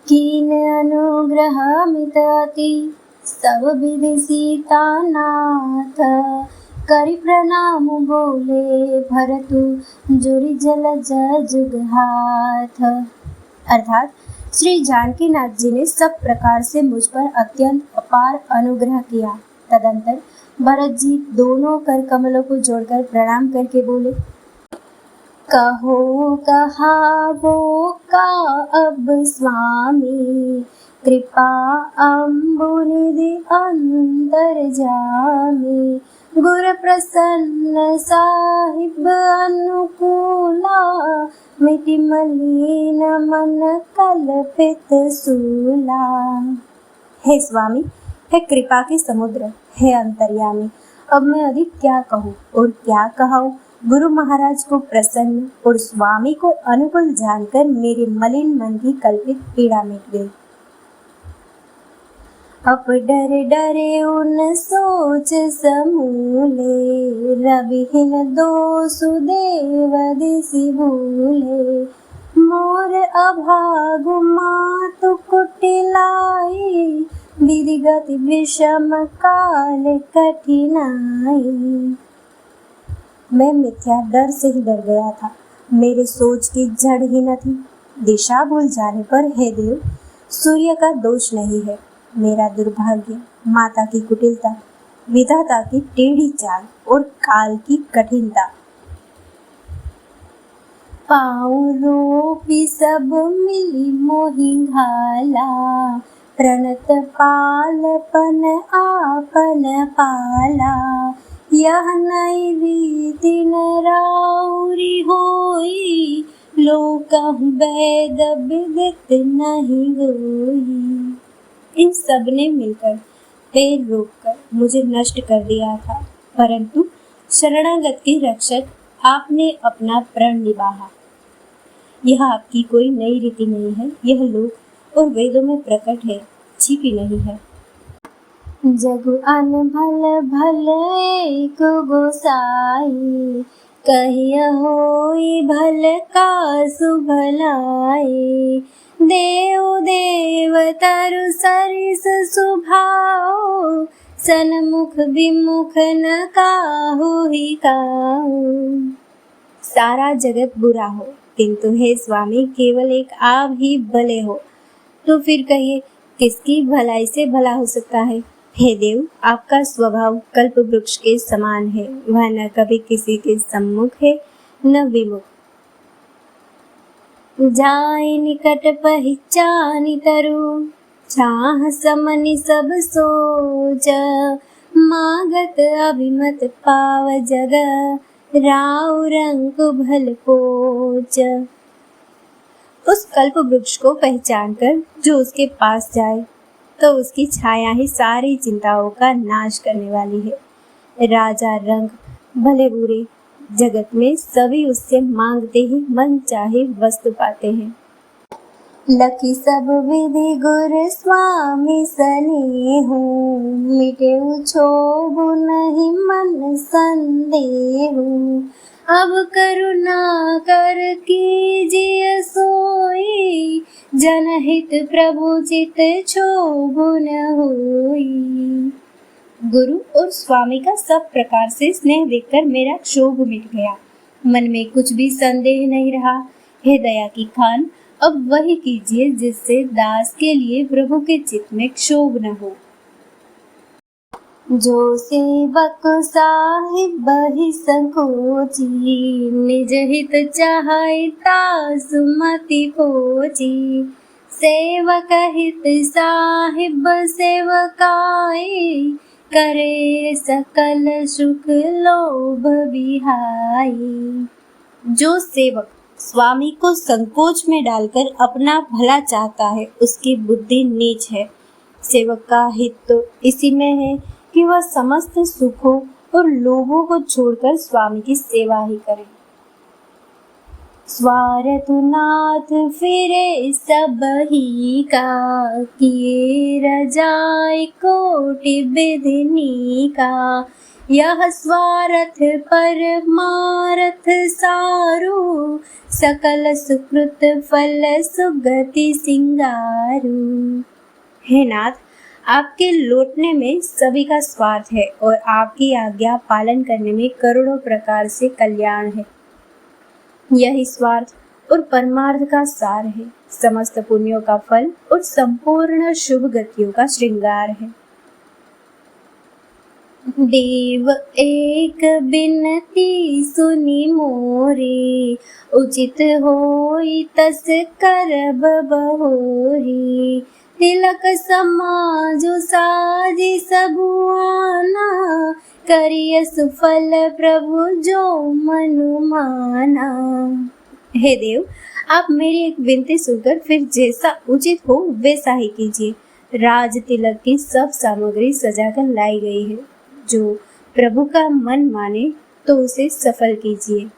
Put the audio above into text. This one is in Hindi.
कीन अनुग्रह मित अति सब विधि सीतानाथ। करि प्रणाम बोले भरतु जुरि जलज जुग हाथ। अर्थात श्री जानकीनाथ जी ने सब प्रकार से मुझ पर अत्यंत अपार अनुग्रह किया। तदंतर भरत जी दोनों कर कमलों को जोड़कर प्रणाम करके बोले, कहो कहावो का अब स्वामी, कृपा अम्बुनिधि अंतर्जामी। गुर प्रसन्न साहिब अनुकूला, मिटि मलिन मन कल्पित सूला। हे स्वामी, हे कृपा के समुद्र, हे अंतर्यामी, अब मैं अधिक क्या कहूँ और क्या कहूँ। गुरु महाराज को प्रसन्न और स्वामी को अनुकूल जानकर मेरे मलिन मन की कल्पित पीड़ा मिट गई। अब डरे डरे उन सोच समूले, रविहीन दोषु देव दिसि भूले। मोर अभागु मातु कुटिलाई, विधि गति विषम काल कठिनाई। मैं मिथ्या डर से ही डर गया था, मेरे सोच की जड़ ही न थी। दिशा भूल जाने पर हे देव, सूर्य का दोष नहीं है, मेरा दुर्भाग्य, माता की कुटिलता, विधाता की टेढ़ी चाल और काल की कठिनता। पाँव रोपी सब मिली मोहि घाला, प्रणत पालपन आपन पाला। यह नई रीति नराउरी होई, लोकहु वेद विदित नहीं होई। इन सब ने मिलकर पैर रोककर मुझे नष्ट कर दिया था, परंतु शरणागत के रक्षक आपने अपना प्रण निभाया। यह आपकी कोई नई रीति नहीं है, यह लोक और वेदों में प्रकट है, छिपी नहीं है। जगु अन भल भल एक गोसाई, कहिय होई भल कासु भलाई। देव देव तरु सरिस सुभाओ, सन्मुख विमुख न काहू ही काहू। सारा जगत बुरा हो, किंतु हे स्वामी केवल एक आप ही भले हो, तो फिर कहिए किसकी भलाई से भला हो सकता है। हे देव, आपका स्वभाव कल्प वृक्ष के समान है, वह न कभी किसी के सम्मुख है न विमुख। जाय निकट पहचानि तरु, छाह समनि सब सोच। मागत अभिमत पाव जग, राउ रंग भल पोच। उस कल्प वृक्ष को पहचान कर जो उसके पास जाए, तो उसकी छाया ही सारी चिंताओं का नाश करने वाली है। राजा रंग भले बुरे, जगत में सभी उससे मांगते ही मन चाहे वस्तु पाते हैं। लखी सब विधि गुर स्वामी स्नेहु, मिटे क्षोभु नहीं मन संदेहु। अब करुणा कर कीजिए सोई, जनहित प्रभु चित क्षोभु न होई। गुरु और स्वामी का सब प्रकार से स्नेह देखकर मेरा क्षोभ मिट गया, मन में कुछ भी संदेह नहीं रहा। हे दया की खान, अब वही कीजिए जिससे दास के लिए प्रभु के चित्त में क्षोभ न हो। जो सेवक साहिब ही संकोची, निज हित चाहे तासु मति पोची। सेवक हित साहिब सेवकाई, करे सकल सुख लोभ विहाई। जो सेवक स्वामी को संकोच में डालकर अपना भला चाहता है, उसकी बुद्धि नीच है। सेवक का हित तो इसी में है कि वह समस्त सुखों और लोभों को छोड़कर स्वामी की सेवा ही करे। स्वार्थ नाथ फिरे सब ही का, किए रजाई कोटि बिधनी का। यह स्वार्थ परमारथ सारू, सकल सुकृत फल सुगति सिंगारू। हे नाथ, आपके लौटने में सभी का स्वार्थ है और आपकी आज्ञा पालन करने में करोड़ों प्रकार से कल्याण है। यही स्वार्थ और परमार्थ का सार है, समस्त पुण्यों का फल और संपूर्ण शुभ गतियों का श्रृंगार है। देव एक बिनती सुनी मोरी, उचित होई तस करब बहोरी। तिलक समाज साजी सबुआना, करिय सुफल प्रभु जो मनु माना। हे देव, आप मेरी एक विनती सुनकर फिर जैसा उचित हो वैसा ही कीजिए। राज तिलक की सब सामग्री सजाकर लाई गई है, जो प्रभु का मन माने तो उसे सफल कीजिए।